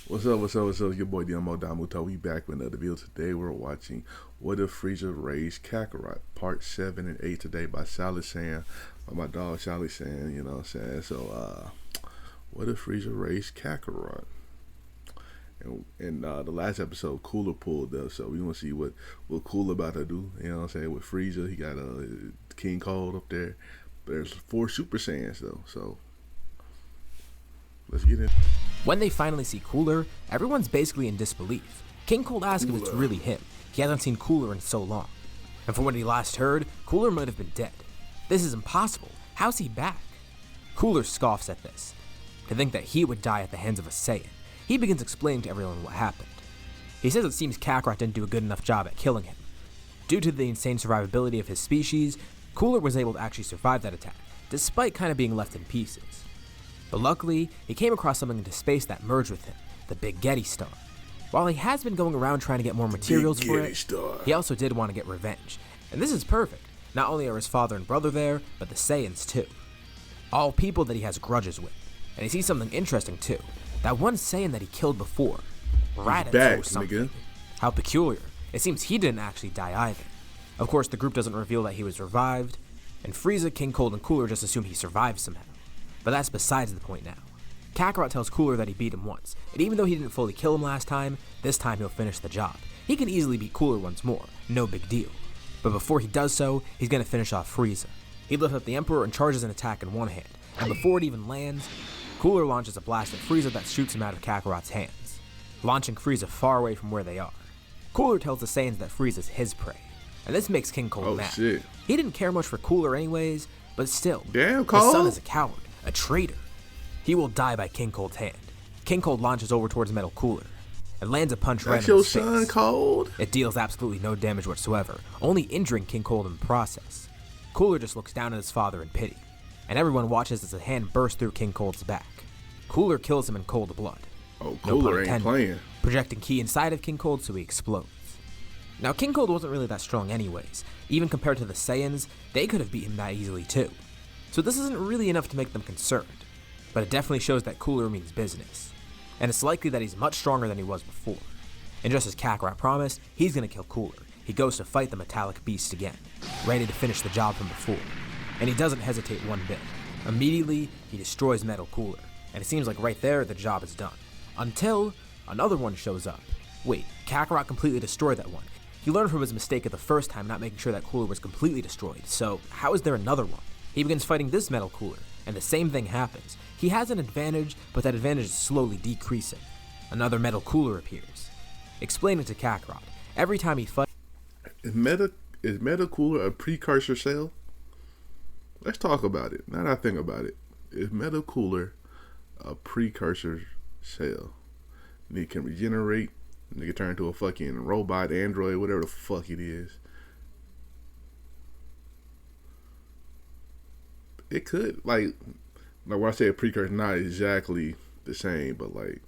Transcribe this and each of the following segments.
What's up, what's up, what's up? Your boy Domuto. We back with another video. Today we're watching What If Frieza Raised Kakarot, part 7 and 8 today by Saiyan, by my dog Saiyan, you know what I'm saying? So, what if Frieza raised Kakarot? And the last episode, Cooler pulled up, so we want to see what Cooler about to do, you know what I'm saying? With Frieza, he got King Cold up there. There's 4 Super Saiyans, though, so let's get in. When they finally see Cooler, everyone's basically in disbelief. King Cold asks if it's really him. He hasn't seen Cooler in so long. And from what he last heard, Cooler might have been dead. This is impossible. How's he back? Cooler scoffs at this. To think that he would die at the hands of a Saiyan, he begins explaining to everyone what happened. He says it seems Kakarot didn't do a good enough job at killing him. Due to the insane survivability of his species, Cooler was able to actually survive that attack, despite kind of being left in pieces. But luckily, he came across something into space that merged with him, the Big Getty Star. While he has been going around trying to get more materials for it, he also did want to get revenge. And this is perfect. Not only are his father and brother there, but the Saiyans too. All people that he has grudges with. And he sees something interesting too. That one Saiyan that he killed before, Raditz or something. Nigga. How peculiar. It seems he didn't actually die either. Of course, the group doesn't reveal that he was revived, and Frieza, King Cold, and Cooler just assume he survived somehow. But that's besides the point now. Kakarot tells Cooler that he beat him once, and even though he didn't fully kill him last time, this time he'll finish the job. He can easily beat Cooler once more, no big deal. But before he does so, he's gonna finish off Frieza. He lifts up the Emperor and charges an attack in one hand, and before it even lands, Cooler launches a blast at Frieza that shoots him out of Kakarot's hands, launching Frieza far away from where they are. Cooler tells the Saiyans that Frieza's his prey, and this makes King Cold mad. Shit. He didn't care much for Cooler anyways, but still, damn, his son is a coward. A traitor. He will die by King Cold's hand. King Cold launches over towards Metal Cooler and lands a punch right in his face. That's your son, Cold? It deals absolutely no damage whatsoever, only injuring King Cold in the process. Cooler just looks down at his father in pity, and everyone watches as a hand bursts through King Cold's back. Cooler kills him in cold blood. Oh, Cooler ain't playing. Projecting ki inside of King Cold so he explodes. Now, King Cold wasn't really that strong anyways. Even compared to the Saiyans, they could have beat him that easily too. So this isn't really enough to make them concerned, but it definitely shows that Cooler means business. And it's likely that he's much stronger than he was before. And just as Kakarot promised, he's gonna kill Cooler. He goes to fight the metallic beast again, ready to finish the job from before. And he doesn't hesitate one bit. Immediately, he destroys Metal Cooler, and it seems like right there the job is done. Until another one shows up. Wait, Kakarot completely destroyed that one. He learned from his mistake of the first time not making sure that Cooler was completely destroyed, so how is there another one? He begins fighting this Metal Cooler, and the same thing happens. He has an advantage, but that advantage is slowly decreasing. Another Metal Cooler appears, explaining to Kakarot, every time he fights... Is Metal Cooler a precursor cell? Let's talk about it. Now that I think about it. Is Metal Cooler a precursor cell? And it can regenerate, and it can turn into a fucking robot, android, whatever the fuck it is. It could, like when I say a precursor, not exactly the same, but like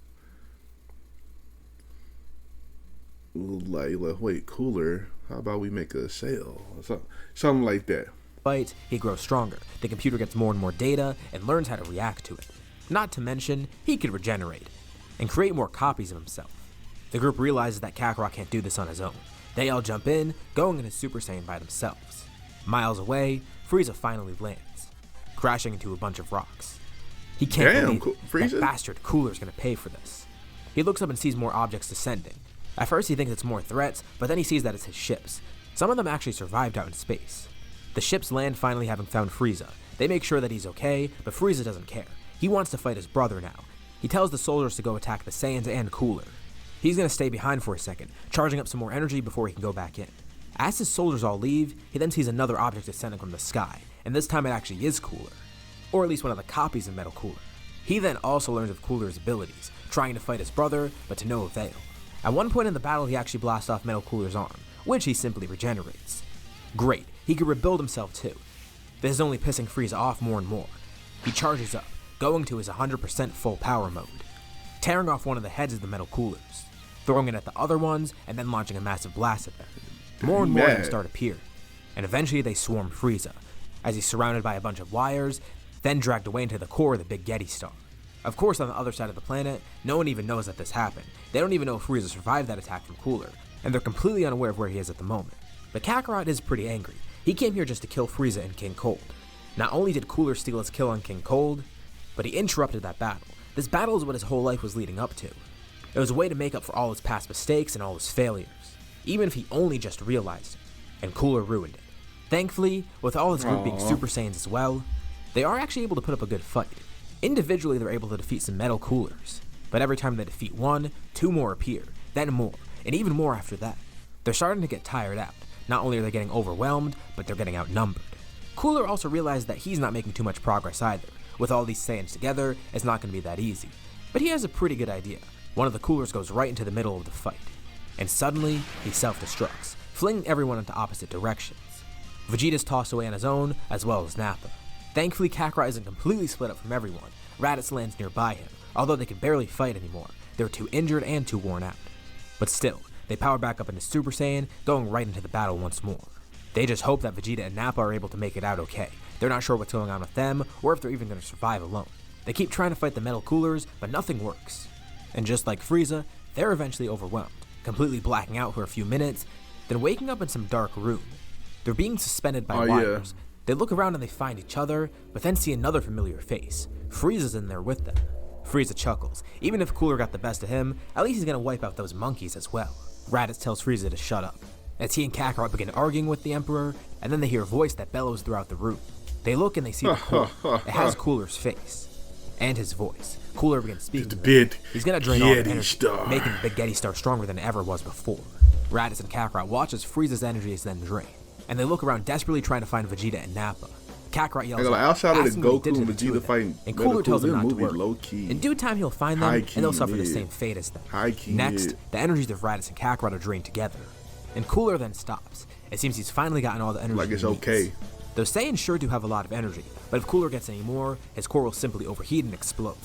wait, Cooler, how about we make a cell or something like that. Fight, he grows stronger. The computer gets more and more data and learns how to react to it. Not to mention, he could regenerate and create more copies of himself. The group realizes that Kakarot can't do this on his own. They all jump in, going into Super Saiyan by themselves. Miles away, Frieza finally lands, crashing into a bunch of rocks. He can't believe that bastard Cooler's gonna pay for this. He looks up and sees more objects descending. At first he thinks it's more threats, but then he sees that it's his ships. Some of them actually survived out in space. The ships land finally having found Frieza. They make sure that he's okay, but Frieza doesn't care. He wants to fight his brother now. He tells the soldiers to go attack the Saiyans and Cooler. He's gonna stay behind for a second, charging up some more energy before he can go back in. As his soldiers all leave, he then sees another object descending from the sky, and this time it actually is Cooler. Or at least one of the copies of Metal Cooler. He then also learns of Cooler's abilities, trying to fight his brother, but to no avail. At one point in the battle, he actually blasts off Metal Cooler's arm, which he simply regenerates. Great, he can rebuild himself too. This is only pissing Frieza off more and more. He charges up, going to his 100% full power mode, tearing off one of the heads of the Metal Coolers, throwing it at the other ones, and then launching a massive blast at them. More and more of them start appearing, and eventually they swarm Frieza, as he's surrounded by a bunch of wires, then dragged away into the core of the Big Getty Star. Of course, on the other side of the planet, no one even knows that this happened. They don't even know if Frieza survived that attack from Cooler, and they're completely unaware of where he is at the moment. But Kakarot is pretty angry. He came here just to kill Frieza and King Cold. Not only did Cooler steal his kill on King Cold, but he interrupted that battle. This battle is what his whole life was leading up to. It was a way to make up for all his past mistakes and all his failures, even if he only just realized it, and Cooler ruined it. Thankfully, with all his group being Super Saiyans as well, they are actually able to put up a good fight. Individually, they're able to defeat some metal Coolers, but every time they defeat one, two more appear, then more, and even more after that. They're starting to get tired out. Not only are they getting overwhelmed, but they're getting outnumbered. Cooler also realized that he's not making too much progress either. With all these Saiyans together, it's not going to be that easy. But he has a pretty good idea. One of the Coolers goes right into the middle of the fight, and suddenly, he self-destructs, flinging everyone into opposite directions. Vegeta's tossed away on his own, as well as Nappa. Thankfully, Kakarot isn't completely split up from everyone. Raditz lands nearby him, although they can barely fight anymore. They're too injured and too worn out. But still, they power back up into Super Saiyan, going right into the battle once more. They just hope that Vegeta and Nappa are able to make it out okay. They're not sure what's going on with them, or if they're even going to survive alone. They keep trying to fight the metal Coolers, but nothing works. And just like Frieza, they're eventually overwhelmed, completely blacking out for a few minutes, then waking up in some dark room. They're being suspended by wires. Yeah. They look around and they find each other, but then see another familiar face. Frieza's in there with them. Frieza chuckles. Even if Cooler got the best of him, at least he's gonna wipe out those monkeys as well. Raditz tells Frieza to shut up. As he and Kakarot begin arguing with the Emperor, and then they hear a voice that bellows throughout the room. They look and they see the core. It has Cooler's face. And his voice. Cooler begins speaking to them. He's gonna drain all the energy, making the Big Getty Star stronger than it ever was before. Raditz and Kakarot watch as Frieza's energy is then drained, and they look around desperately trying to find Vegeta and Nappa. Kakarot yells out, outside of the Goku and Vegeta fighting, and Cooler tells him not to worry. Low key. In due time, he'll find them, and they'll suffer the same fate as them. Next, the energies of Raditz and Kakarot are drained together, and Cooler then stops. It seems he's finally gotten all the energy like it's okay. Those Saiyans sure do have a lot of energy, but if Cooler gets any more, his core will simply overheat and explode.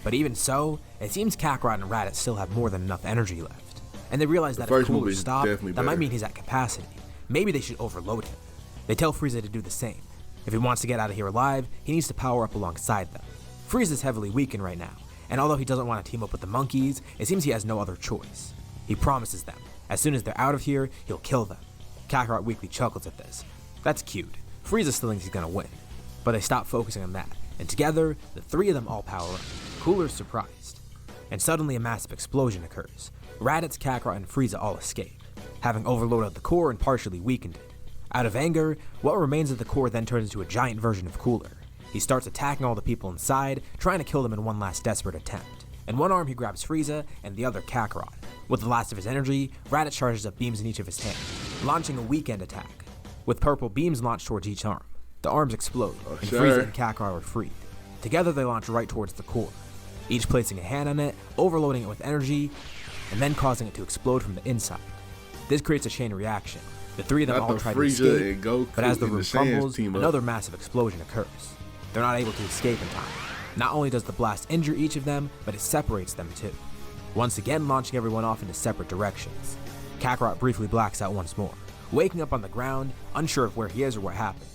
But even so, it seems Kakarot and Raditz still have more than enough energy left. And they realize that if Cooler stops, that might mean he's at capacity. Maybe they should overload him. They tell Frieza to do the same. If he wants to get out of here alive, he needs to power up alongside them. Frieza's heavily weakened right now, and although he doesn't want to team up with the monkeys, it seems he has no other choice. He promises them, as soon as they're out of here, he'll kill them. Kakarot weakly chuckles at this. That's cute. Frieza still thinks he's gonna win. But they stop focusing on that, and together, the three of them all power up. Cooler's surprised. And suddenly a massive explosion occurs. Raditz, Kakarot, and Frieza all escape, having overloaded the core and partially weakened it. Out of anger, what remains of the core then turns into a giant version of Cooler. He starts attacking all the people inside, trying to kill them in one last desperate attempt. In one arm he grabs Frieza, and the other Kakarot. With the last of his energy, Raditz charges up beams in each of his hands, launching a weekend attack. With purple beams launched towards each arm, the arms explode, and Frieza and Kakarot are freed. Together they launch right towards the core, each placing a hand on it, overloading it with energy, and then causing it to explode from the inside. This creates a chain reaction. The three of them all try to escape, but as the room crumbles, another massive explosion occurs. They're not able to escape in time. Not only does the blast injure each of them, but it separates them too, once again launching everyone off into separate directions. Kakarot briefly blacks out once more, waking up on the ground, unsure of where he is or what happened.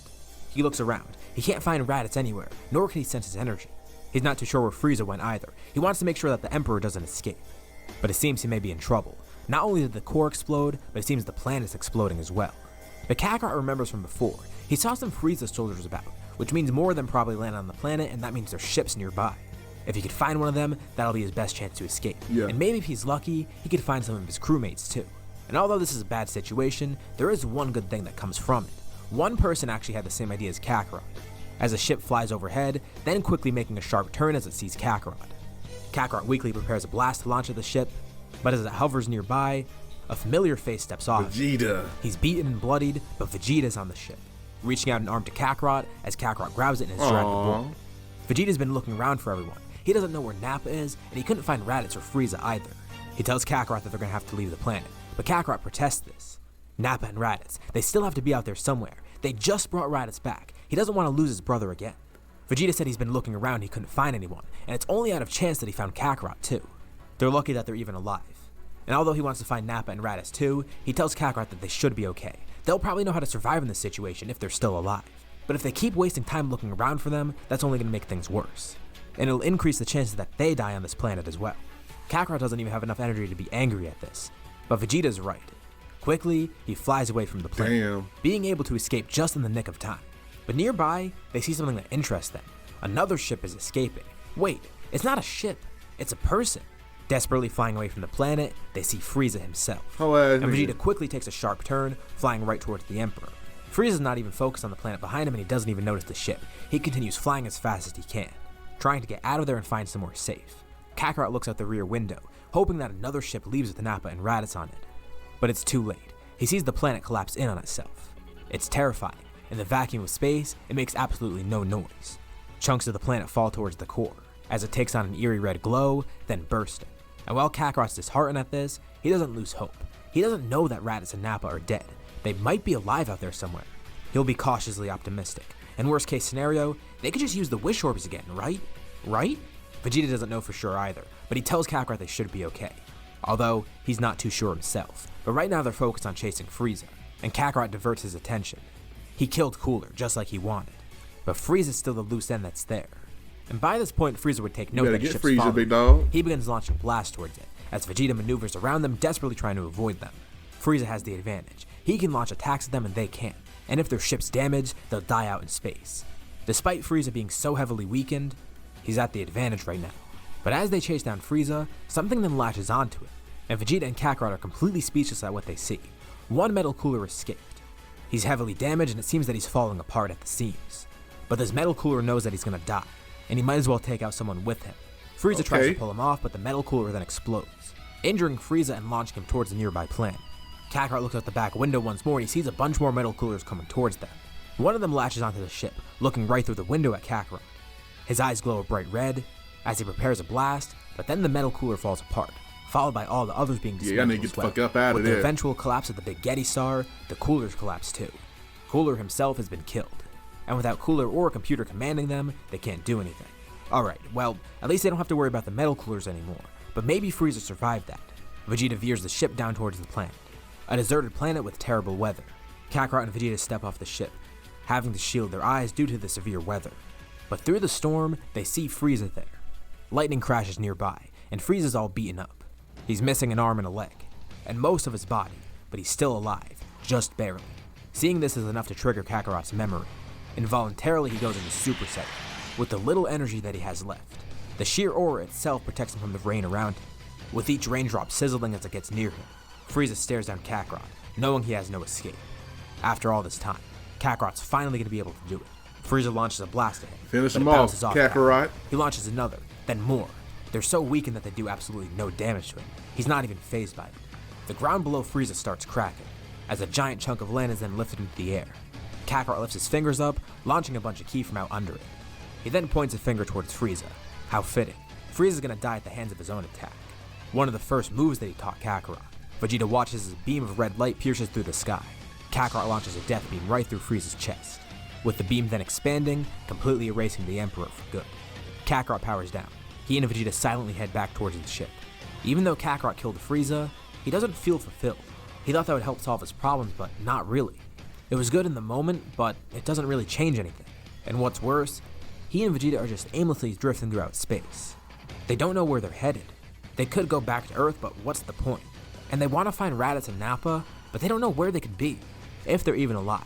He looks around. He can't find Raditz anywhere, nor can he sense his energy. He's not too sure where Frieza went either. He wants to make sure that the Emperor doesn't escape. But it seems he may be in trouble. Not only did the core explode, but it seems the planet's exploding as well. But Kakarot remembers from before. He saw some Frieza soldiers about, which means more of them probably landed on the planet, and that means there's ships nearby. If he could find one of them, that'll be his best chance to escape. Yeah. And maybe if he's lucky, he could find some of his crewmates too. And although this is a bad situation, there is one good thing that comes from it. One person actually had the same idea as Kakarot, as a ship flies overhead, then quickly making a sharp turn as it sees Kakarot. Kakarot weakly prepares a blast to launch at the ship, but as it hovers nearby, a familiar face steps off. Vegeta. He's beaten and bloodied, but Vegeta's on the ship, reaching out an arm to Kakarot as Kakarot grabs it and is dragged aboard. Vegeta's been looking around for everyone. He doesn't know where Nappa is, and he couldn't find Raditz or Frieza either. He tells Kakarot that they're going to have to leave the planet, but Kakarot protests this. Nappa and Raditz, they still have to be out there somewhere. They just brought Raditz back. He doesn't want to lose his brother again. Vegeta said he's been looking around, he couldn't find anyone, and it's only out of chance that he found Kakarot too. They're lucky that they're even alive. And although he wants to find Nappa and Raditz too, he tells Kakarot that they should be okay. They'll probably know how to survive in this situation if they're still alive. But if they keep wasting time looking around for them, that's only going to make things worse. and it'll increase the chances that they die on this planet as well. Kakarot doesn't even have enough energy to be angry at this, but Vegeta's right. Quickly, he flies away from the planet, being able to escape just in the nick of time. But nearby, they see something that interests them. Another ship is escaping. Wait, it's not a ship, it's a person. Desperately flying away from the planet, they see Frieza himself. And Vegeta quickly takes a sharp turn, flying right towards the Emperor. Frieza's not even focused on the planet behind him, and he doesn't even notice the ship. He continues flying as fast as he can, trying to get out of there and find somewhere safe. Kakarot looks out the rear window, hoping that another ship leaves with Nappa and Raditz on it. But it's too late. He sees the planet collapse in on itself. It's terrifying. In the vacuum of space, it makes absolutely no noise. Chunks of the planet fall towards the core, as it takes on an eerie red glow, then bursting. And while Kakarot's disheartened at this, he doesn't lose hope. He doesn't know that Raditz and Nappa are dead. They might be alive out there somewhere. He'll be cautiously optimistic. In worst case scenario, they could just use the wish orbs again, right? Right? Vegeta doesn't know for sure either, but he tells Kakarot they should be okay. Although, he's not too sure himself. But right now they're focused on chasing Frieza, and Kakarot diverts his attention. He killed Cooler, just like he wanted. But Frieza's still the loose end that's there. And by this point, Frieza would take note that the ship's following. Big dog. He begins launching blasts towards it, as Vegeta maneuvers around them, desperately trying to avoid them. Frieza has the advantage. He can launch attacks at them and they can't. And if their ship's damaged, they'll die out in space. Despite Frieza being so heavily weakened, he's at the advantage right now. But as they chase down Frieza, something then latches onto him, and Vegeta and Kakarot are completely speechless at what they see. One metal cooler escaped. He's heavily damaged and it seems that he's falling apart at the seams. But this metal cooler knows that he's gonna die, and he might as well take out someone with him. Frieza tries to pull him off, but the metal cooler then explodes, injuring Frieza and launching him towards a nearby planet. Kakarot looks out the back window once more and he sees a bunch more metal coolers coming towards them. One of them latches onto the ship, looking right through the window at Kakarot. His eyes glow a bright red as he prepares a blast, but then the metal cooler falls apart, followed by all the others being dismantled as well. With the eventual collapse of the Big Getty Star, the coolers collapse too. Cooler himself has been killed, and without Cooler or a computer commanding them, they can't do anything. Alright, well, at least they don't have to worry about the metal coolers anymore, but maybe Frieza survived that. Vegeta veers the ship down towards the planet, a deserted planet with terrible weather. Kakarot and Vegeta step off the ship, having to shield their eyes due to the severe weather. But through the storm, they see Frieza there. Lightning crashes nearby, and Frieza's all beaten up. He's missing an arm and a leg, and most of his body, but he's still alive, just barely. Seeing this is enough to trigger Kakarot's memory. Involuntarily, he goes into Super Saiyan, with the little energy that he has left. The sheer aura itself protects him from the rain around him, with each raindrop sizzling as it gets near him. Frieza stares down Kakarot, knowing he has no escape. After all this time, Kakarot's finally going to be able to do it. Frieza launches a blast at him. Finish him off, Kakarot. He launches another, then more. They're so weakened that they do absolutely no damage to him. He's not even fazed by it. The ground below Frieza starts cracking, as a giant chunk of land is then lifted into the air. Kakarot lifts his fingers up, launching a bunch of ki from out under it. He then points a finger towards Frieza. How fitting. Frieza's gonna die at the hands of his own attack. One of the first moves that he taught Kakarot. Vegeta watches as a beam of red light pierces through the sky. Kakarot launches a death beam right through Frieza's chest, with the beam then expanding, completely erasing the Emperor for good. Kakarot powers down. He and Vegeta silently head back towards the ship. Even though Kakarot killed Frieza, he doesn't feel fulfilled. He thought that would help solve his problems, but not really. It was good in the moment, but it doesn't really change anything. And what's worse, he and Vegeta are just aimlessly drifting throughout space. They don't know where they're headed. They could go back to Earth, but what's the point? And they want to find Raditz and Nappa, but they don't know where they could be, if they're even alive.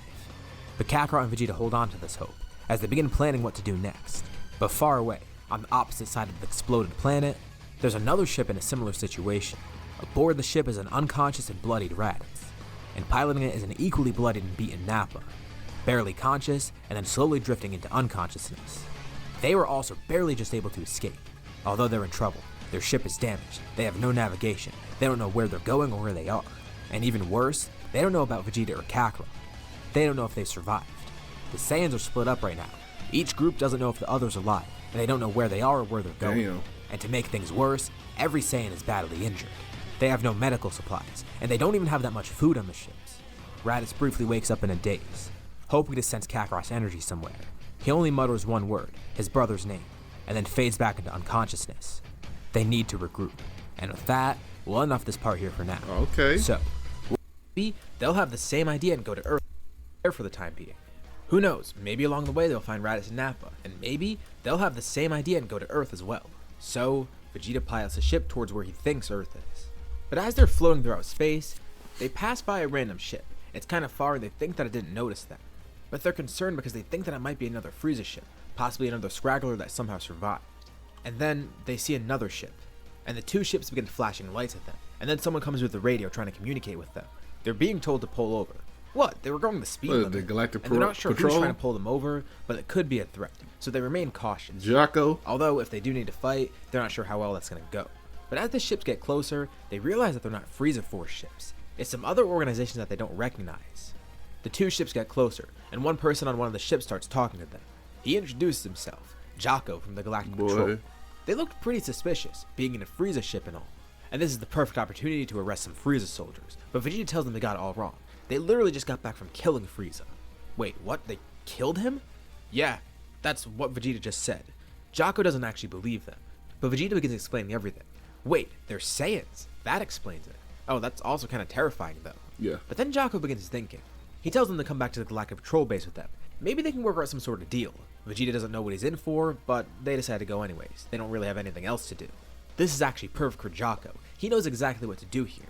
But Kakarot and Vegeta hold on to this hope, as they begin planning what to do next. But far away, on the opposite side of the exploded planet, there's another ship in a similar situation. Aboard the ship is an unconscious and bloodied Raditz, and piloting it is an equally bloodied and beaten Nappa, barely conscious and then slowly drifting into unconsciousness. They were also barely just able to escape. Although they're in trouble, their ship is damaged, they have no navigation, they don't know where they're going or where they are, and even worse, they don't know about Vegeta or Kakarot. They don't know if they've survived. The Saiyans are split up right now. Each group doesn't know if the other's alive, and they don't know where they are or where they're going. Damn. And to make things worse, every Saiyan is badly injured. They have no medical supplies, and they don't even have that much food on the ships. Raditz briefly wakes up in a daze, hoping to sense Kakarot's energy somewhere. He only mutters one word, his brother's name, and then fades back into unconsciousness. They need to regroup. And with that, we'll end off this part here for now. Okay. So, they'll have the same idea and go to Earth for the time being. Who knows, maybe along the way they'll find Raditz and Nappa, and maybe they'll have the same idea and go to Earth as well. So, Vegeta pilots a ship towards where he thinks Earth is. But as they're floating throughout space, they pass by a random ship. It's kind of far and they think that it didn't notice them. But they're concerned because they think that it might be another Frieza ship, possibly another Scraggler that somehow survived. And then they see another ship, and the two ships begin flashing lights at them, and then someone comes with the radio trying to communicate with them. They're being told to pull over. What? They were going the speed limit. The Galactic and they're not sure Patrol? who's trying to pull them over, but it could be a threat, so they remain cautious. Jocko? Although, if they do need to fight, they're not sure how well that's going to go. But as the ships get closer, they realize that they're not Frieza Force ships. It's some other organization that they don't recognize. The two ships get closer, and one person on one of the ships starts talking to them. He introduces himself, Jocko from the Galactic Patrol. They looked pretty suspicious, being in a Frieza ship and all. And this is the perfect opportunity to arrest some Frieza soldiers, but Vegeta tells them they got it all wrong. They literally just got back from killing Frieza. Wait, what? They killed him? Yeah, that's what Vegeta just said. Jocko doesn't actually believe them, but Vegeta begins explaining everything. Wait, they're Saiyans. That explains it. Oh, that's also kind of terrifying though. Yeah. But then Jocko begins thinking. He tells them to come back to the Galactic Patrol base with them. Maybe they can work out some sort of deal. Vegeta doesn't know what he's in for, but they decide to go anyways. They don't really have anything else to do. This is actually perfect for Jocko. He knows exactly what to do here.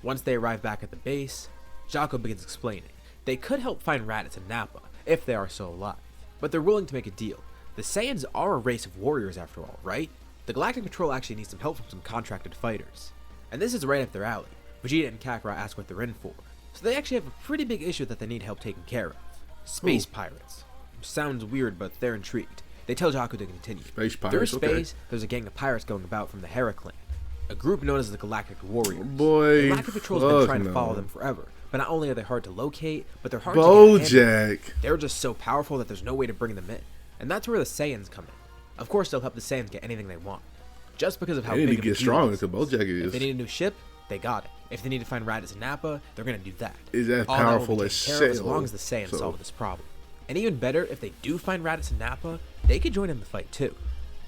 Once they arrive back at the base, Jocko begins explaining. They could help find Raditz and Nappa, if they are still alive. But they're willing to make a deal. The Saiyans are a race of warriors after all, right? The Galactic Patrol actually needs some help from some contracted fighters. And this is right up their alley. Vegeta and Kakarot ask what they're in for. So they actually have a pretty big issue that they need help taken care of. Space pirates. Sounds weird, but they're intrigued. They tell Jocko to continue. Space pirates, Through space, there's a gang of pirates going about from the Hera clan, a group known as the Galactic Warriors. Boy, the Galactic Patrol's been trying to follow them forever, but not only are they hard to locate, but they're hard to get Bojack. They're just so powerful that there's no way to bring them in, and that's where the Saiyans come in. Of course, they'll help the Saiyans get anything they want, just because of how They big need to of get a deal stronger it is. because Bojack is. If they need a new ship, they got it. If they need to find Raditz and Nappa, they're gonna do that. Is that All that will powerful be as taken care of as Cell, long as the Saiyans so- solve this problem. And even better, if they do find Raditz and Nappa, they could join in the fight too.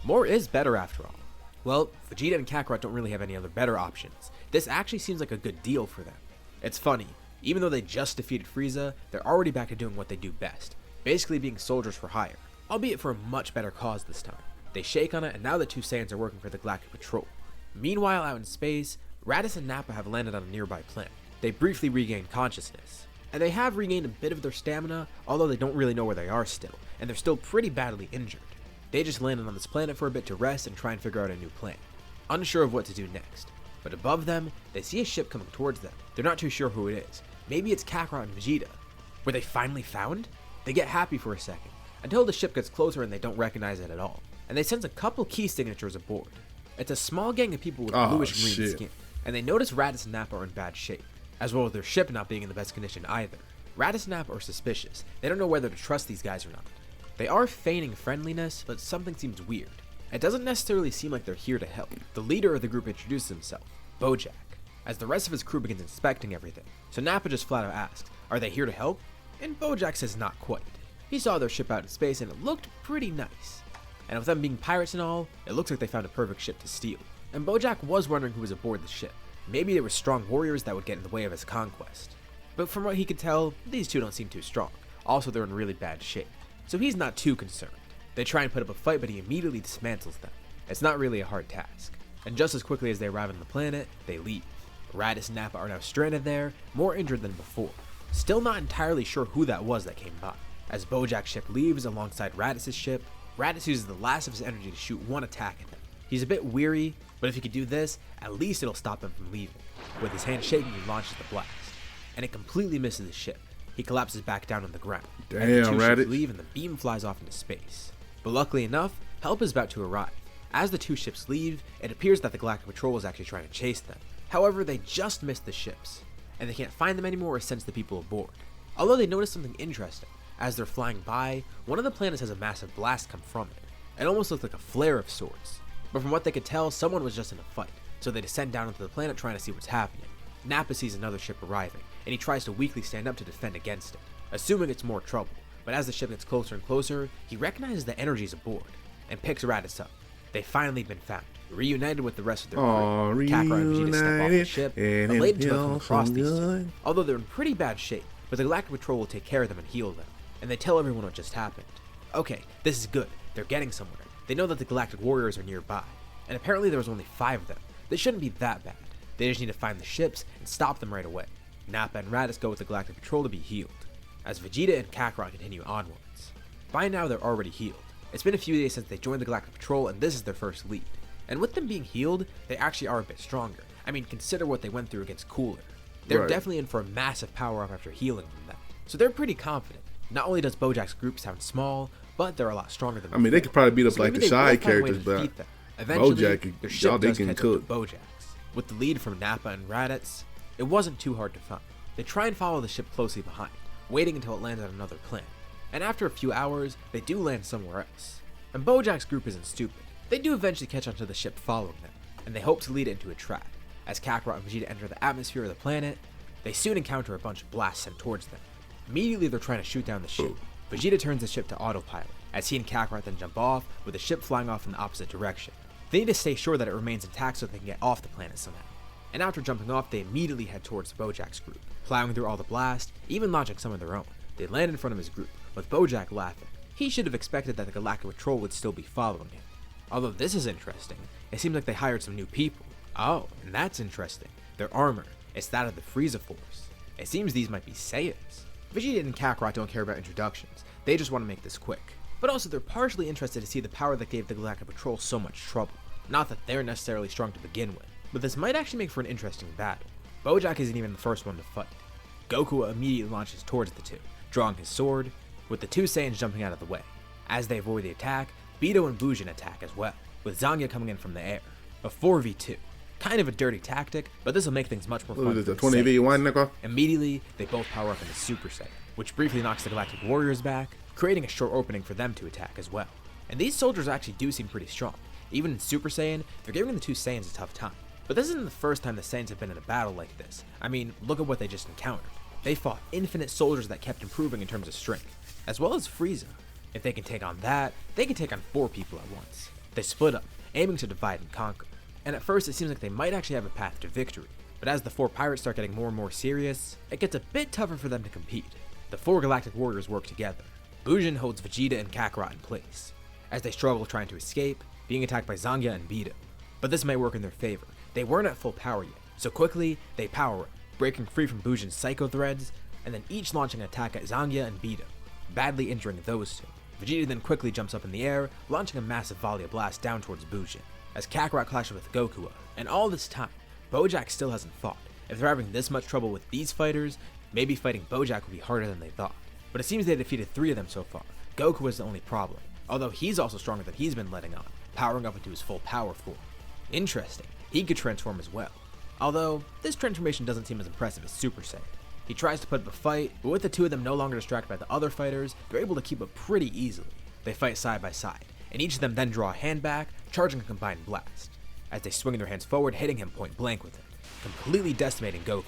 More is better after all. Well, Vegeta and Kakarot don't really have any other better options. This actually seems like a good deal for them. It's funny, even though they just defeated Frieza, they're already back to doing what they do best, basically being soldiers for hire, albeit for a much better cause this time. They shake on it, and now the two Saiyans are working for the Galactic Patrol. Meanwhile, out in space, Raditz and Nappa have landed on a nearby planet. They briefly regain consciousness, and they have regained a bit of their stamina, although they don't really know where they are still, and they're still pretty badly injured. They just landed on this planet for a bit to rest and try and figure out a new plan, unsure of what to do next. But above them, they see a ship coming towards them. They're not too sure who it is. Maybe it's Kakarot and Vegeta. Were they finally found? They get happy for a second, until the ship gets closer and they don't recognize it at all. And they sense a couple key signatures aboard. It's a small gang of people with bluish-green skin, and they notice Raditz and Nappa are in bad shape, as well as their ship not being in the best condition either. Raditz and Nappa are suspicious. They don't know whether to trust these guys or not. They are feigning friendliness, but something seems weird. It doesn't necessarily seem like they're here to help. The leader of the group introduces himself, Bojack, as the rest of his crew begins inspecting everything. So Nappa just flat out asks, are they here to help? And Bojack says not quite. He saw their ship out in space and it looked pretty nice. And with them being pirates and all, it looks like they found a perfect ship to steal. And Bojack was wondering who was aboard the ship. Maybe they were strong warriors that would get in the way of his conquest. But from what he could tell, these two don't seem too strong. Also, they're in really bad shape. So he's not too concerned. They try and put up a fight, but he immediately dismantles them. It's not really a hard task. And just as quickly as they arrive on the planet, they leave. Raditz and Nappa are now stranded there, more injured than before. Still not entirely sure who that was that came by. As Bojack's ship leaves alongside Raditz's ship, Raditz uses the last of his energy to shoot one attack at them. He's a bit weary, but if he could do this, at least it'll stop them from leaving. With his hand shaking, he launches the blast. And it completely misses the ship. He collapses back down on the ground. Damn, and the two ships Raditz. leave and the beam flies off into space. But luckily enough, help is about to arrive. As the two ships leave, it appears that the Galactic Patrol is actually trying to chase them. However, they just missed the ships, and they can't find them anymore or sense the people aboard. Although they notice something interesting. As they're flying by, one of the planets has a massive blast come from it. It almost looks like a flare of sorts. But from what they could tell, someone was just in a fight, so they descend down into the planet trying to see what's happening. Nappa sees another ship arriving, and he tries to weakly stand up to defend against it, assuming it's more trouble. But as the ship gets closer and closer, he recognizes the energies aboard, and picks Raditz up. They've finally been found, reunited with the rest of their crew. Kakarot and Vegeta step off the ship, elated to have come across these two. Although they're in pretty bad shape, but the Galactic Patrol will take care of them and heal them. and they tell everyone what just happened. Okay, this is good. They're getting somewhere. They know that the Galactic Warriors are nearby, and apparently there was only 5 of them. This shouldn't be that bad. They just need to find the ships and stop them right away. Nappa and Raditz go with the Galactic Patrol to be healed, as Vegeta and Kakarot continue onwards. By now they're already healed. It's been a few days since they joined the Galactic Patrol, and this is their first lead. And with them being healed, they actually are a bit stronger. I mean, consider what they went through against Cooler. They're definitely in for a massive power-up after healing from that. So they're pretty confident. Not only does Bojack's group sound small, but they're a lot stronger than they could probably beat up like the side characters, but eventually, Bojack, their ship does can catch cook. up to Bojack's. With the lead from Nappa and Raditz, it wasn't too hard to find. They try and follow the ship closely behind, waiting until it lands on another planet. And after a few hours, they do land somewhere else. And Bojack's group isn't stupid. They do eventually catch onto the ship following them, and they hope to lead it into a trap. As Kakarot and Vegeta enter the atmosphere of the planet, they soon encounter a bunch of blasts sent towards them. Immediately they're trying to shoot down the ship. Vegeta turns the ship to autopilot, as he and Kakarot then jump off, with the ship flying off in the opposite direction. They need to stay sure that it remains intact so they can get off the planet somehow. And after jumping off, they immediately head towards Bojack's group, plowing through all the blasts, even launching some of their own. They land in front of his group, with Bojack laughing. He should have expected that the Galactic Patrol would still be following him. Although this is interesting, it seems like they hired some new people. Oh, and that's interesting. Their armor, it's that of the Frieza Force. It seems these might be Saiyans. Vegeta and Kakarot don't care about introductions, they just want to make this quick. But also they're partially interested to see the power that gave the Galactic Patrol so much trouble. Not that they're necessarily strong to begin with, but this might actually make for an interesting battle. Bojack isn't even the first one to fight. Goku immediately launches towards the two, drawing his sword, with the two Saiyans jumping out of the way. As they avoid the attack, Beto and Bujin attack as well, with Zangia coming in from the air. A 4v2. Kind of a dirty tactic, but this will make things much more fun. What is it, 20v1, nigga? Immediately, they both power up into Super Saiyan, which briefly knocks the Galactic Warriors back, creating a short opening for them to attack as well. And these soldiers actually do seem pretty strong. Even in Super Saiyan, they're giving the two Saiyans a tough time. But this isn't the first time the Saiyans have been in a battle like this. I mean, look at what they just encountered. They fought infinite soldiers that kept improving in terms of strength, as well as Frieza. If they can take on that, they can take on 4 people at once. They split up, aiming to divide and conquer. And at first it seems like they might actually have a path to victory. But as the 4 pirates start getting more and more serious, it gets a bit tougher for them to compete. The 4 Galactic Warriors work together. Bujin holds Vegeta and Kakarot in place, as they struggle trying to escape, being attacked by Zangia and Beto. But this might work in their favor. They weren't at full power yet, so quickly they power up, breaking free from Bujin's psycho threads, and then each launching an attack at Zangia and Beto, badly injuring those two. Vegeta then quickly jumps up in the air, launching a massive volley of blasts down towards Bujin, as Kakarot clashes with Goku. And all this time, Bojack still hasn't fought. If they're having this much trouble with these fighters, maybe fighting Bojack would be harder than they thought. But it seems they defeated 3 of them so far. Goku is the only problem, although he's also stronger than he's been letting on, powering up into his full power form. Interesting, he could transform as well. Although, this transformation doesn't seem as impressive as Super Saiyan. He tries to put up a fight, but with the 2 of them no longer distracted by the other fighters, they're able to keep up pretty easily. They fight side by side, and each of them then draw a hand back, charging a combined blast, as they swing their hands forward, hitting him point blank with it, completely decimating Goku.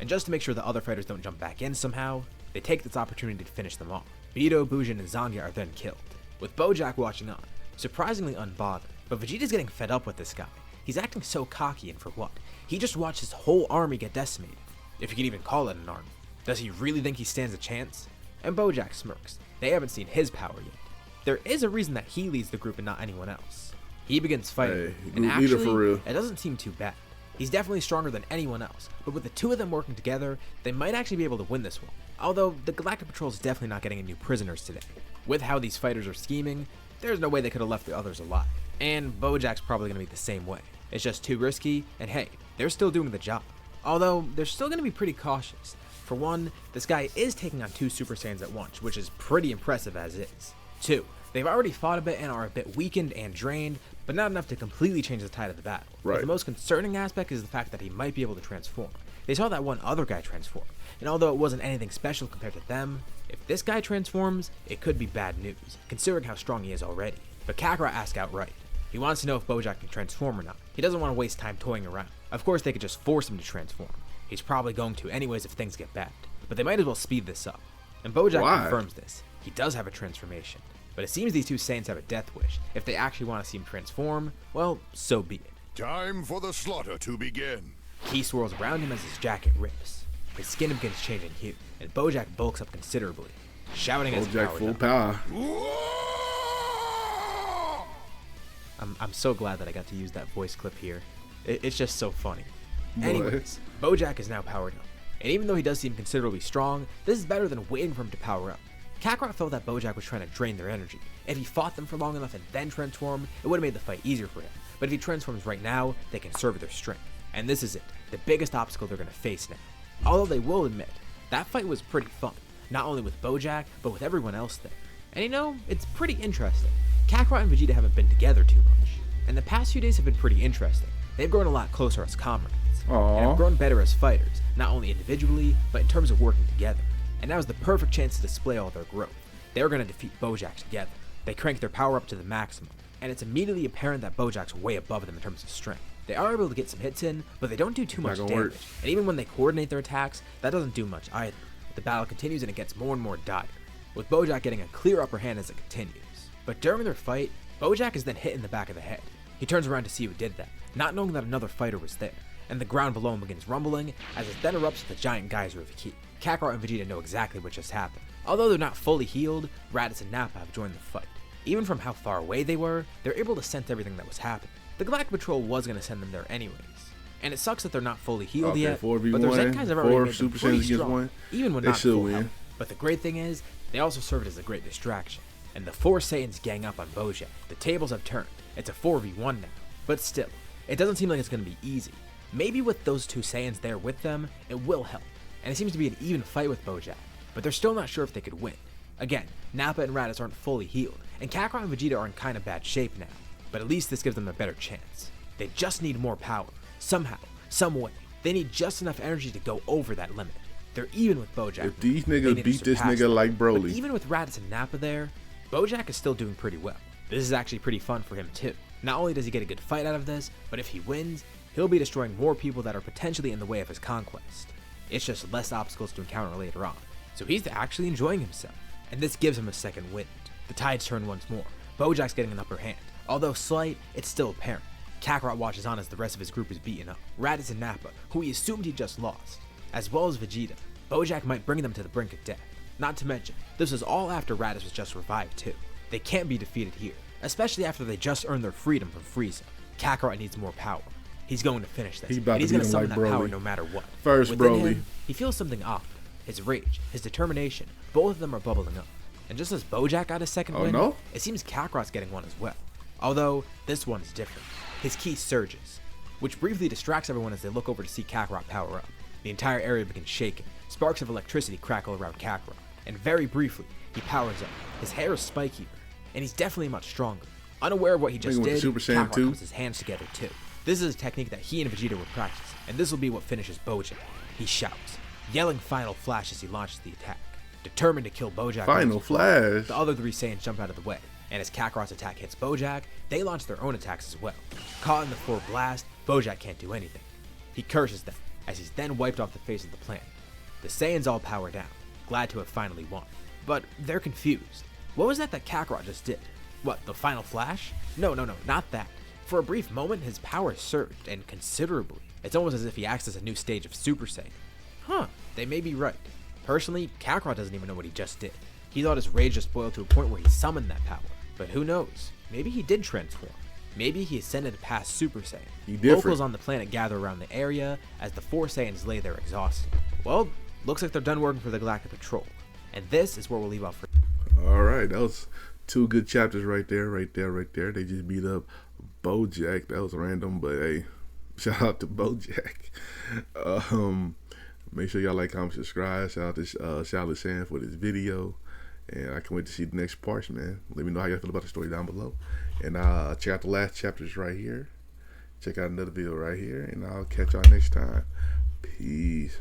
And just to make sure the other fighters don't jump back in somehow, they take this opportunity to finish them off. Beto, Bujin, and Zangia are then killed, with Bojack watching on, surprisingly unbothered. But Vegeta's getting fed up with this guy. He's acting so cocky, and for what? He just watched his whole army get decimated, if you can even call it an army. Does he really think he stands a chance? And Bojack smirks. They haven't seen his power yet. There is a reason that he leads the group and not anyone else. He begins fighting, and actually, for real. It doesn't seem too bad. He's definitely stronger than anyone else, but with the 2 of them working together, they might actually be able to win this one. Although, the Galactic Patrol is definitely not getting any new prisoners today. With how these fighters are scheming, there's no way they could have left the others alive. And Bojack's probably going to be the same way. It's just too risky, and hey, they're still doing the job. Although, they're still going to be pretty cautious. For one, this guy is taking on 2 Super Saiyans at once, which is pretty impressive as is. 2, they've already fought a bit and are a bit weakened and drained, but not enough to completely change the tide of the battle. Right. But the most concerning aspect is the fact that he might be able to transform. They saw that one other guy transform, and although it wasn't anything special compared to them, if this guy transforms, it could be bad news, considering how strong he is already. But Kakarot asks outright. He wants to know if Bojack can transform or not. He doesn't want to waste time toying around. Of course, they could just force him to transform. He's probably going to anyways if things get bad, but they might as well speed this up. And Bojack confirms this. He does have a transformation. But it seems these 2 Saiyans have a death wish. If they actually want to see him transform, well, so be it. Time for the slaughter to begin. He swirls around him as his jacket rips. His skin begins changing hue, and Bojack bulks up considerably. shouting as he Bojack powered full up. power. I'm so glad that I got to use that voice clip here. It's just so funny. Boy. Anyways, Bojack is now powered up. And even though he does seem considerably strong, this is better than waiting for him to power up. Kakarot felt that Bojack was trying to drain their energy. If he fought them for long enough and then transformed, it would have made the fight easier for him. But if he transforms right now, they can conserve their strength. And this is it, the biggest obstacle they're going to face now. Although they will admit, that fight was pretty fun. Not only with Bojack, but with everyone else there. And you know, it's pretty interesting. Kakarot and Vegeta haven't been together too much. And the past few days have been pretty interesting. They've grown a lot closer as comrades. Aww. And have grown better as fighters, not only individually, but in terms of working together. And now is the perfect chance to display all their growth. They're going to defeat Bojack together. They crank their power up to the maximum, and it's immediately apparent that Bojack's way above them in terms of strength. They are able to get some hits in, but they don't do too much Not damage. gonna work. And even when they coordinate their attacks, that doesn't do much either. The battle continues and it gets more and more dire, with Bojack getting a clear upper hand as it continues. But during their fight, Bojack is then hit in the back of the head. He turns around to see who did that, not knowing that another fighter was there, and the ground below him begins rumbling as it then erupts with a giant geyser of ki. Kakarot and Vegeta know exactly what just happened. Although they're not fully healed, Raditz and Nappa have joined the fight. Even from how far away they were, they're able to sense everything that was happening. The Galactic Patrol was going to send them there anyways. And it sucks that they're not fully healed Okay, yet, 4v1, but their Zenkais have already four made them Super pretty Saiyans against strong, one. even when They not should full win. health. But the great thing is, they also served as a great distraction. And the four Saiyans gang up on Bojack. The tables have turned. It's a 4v1 now. But still, it doesn't seem like it's going to be easy. Maybe with those two Saiyans there with them, it will help. And it seems to be an even fight with Bojack, but they're still not sure if they could win. Again, Nappa and Raditz aren't fully healed, and Kakarot and Vegeta are in kind of bad shape now, but at least this gives them a better chance. They just need more power. Somehow, some way, they need just enough energy to go over that limit. They're even with Bojack. If these They niggas need to beat this surpass nigga them. like But Broly. even with Raditz and Nappa there, Bojack is still doing pretty well. This is actually pretty fun for him too. Not only does he get a good fight out of this, but if he wins, he'll be destroying more people that are potentially in the way of his conquest. It's just less obstacles to encounter later on. So he's actually enjoying himself, and this gives him a second wind. The tides turn once more. Bojack's getting an upper hand. Although slight, it's still apparent. Kakarot watches on as the rest of his group is beaten up. Raditz and Nappa, who he assumed he just lost, as well as Vegeta. Bojack might bring them to the brink of death. Not to mention, this was all after Raditz was just revived too. They can't be defeated here, especially after they just earned their freedom from Frieza. Kakarot needs more power. He's going to finish this, He about and he's to going beat to him summon like that power Broly. no matter what. First Within Broly. him, he feels something odd. His rage, his determination, both of them are bubbling up. And just as Bojack got his second Oh, win, no? it seems Kakarot's getting one as well. Although, this one is different. His ki surges, which briefly distracts everyone as they look over to see Kakarot power up. The entire area begins shaking. Sparks of electricity crackle around Kakarot. And very briefly, he powers up. His hair is spikier, and he's definitely much stronger. Unaware of what he just Nigga with did, the Super Saiyan Kakarot 2. puts his hands together too. This is a technique that he and Vegeta were practicing, and this will be what finishes Bojack. He shouts, yelling Final Flash as he launches the attack. Determined to kill Bojack. Final Flash. The other three Saiyans jump out of the way, and as Kakarot's attack hits Bojack, they launch their own attacks as well. Caught in the full blast, Bojack can't do anything. He curses them, as he's then wiped off the face of the planet. The Saiyans all power down, glad to have finally won. But they're confused. What was that Kakarot just did? What, the Final Flash? No, not that. For a brief moment, his power surged, and considerably. It's almost as if he accessed a new stage of Super Saiyan. Huh, they may be right. Personally, Kakarot doesn't even know what he just did. He thought his rage just boiled to a point where he summoned that power. But who knows? Maybe he did transform. Maybe he ascended past Super Saiyan. He different. Locals on the planet gather around the area as the four Saiyans lay there exhausted. Well, looks like they're done working for the Galactic Patrol. And this is where we'll leave off for. All right, that was two good chapters right there. They just beat up Bojack. That was random, but hey, shout out to Bojack. Make sure y'all like, comment, subscribe. Shout out to Charlotte Sand for this video. And I can't wait to see the next parts, man. Let me know how y'all feel about the story down below. And check out the last chapters right here. Check out another video right here. And I'll catch y'all next time. Peace.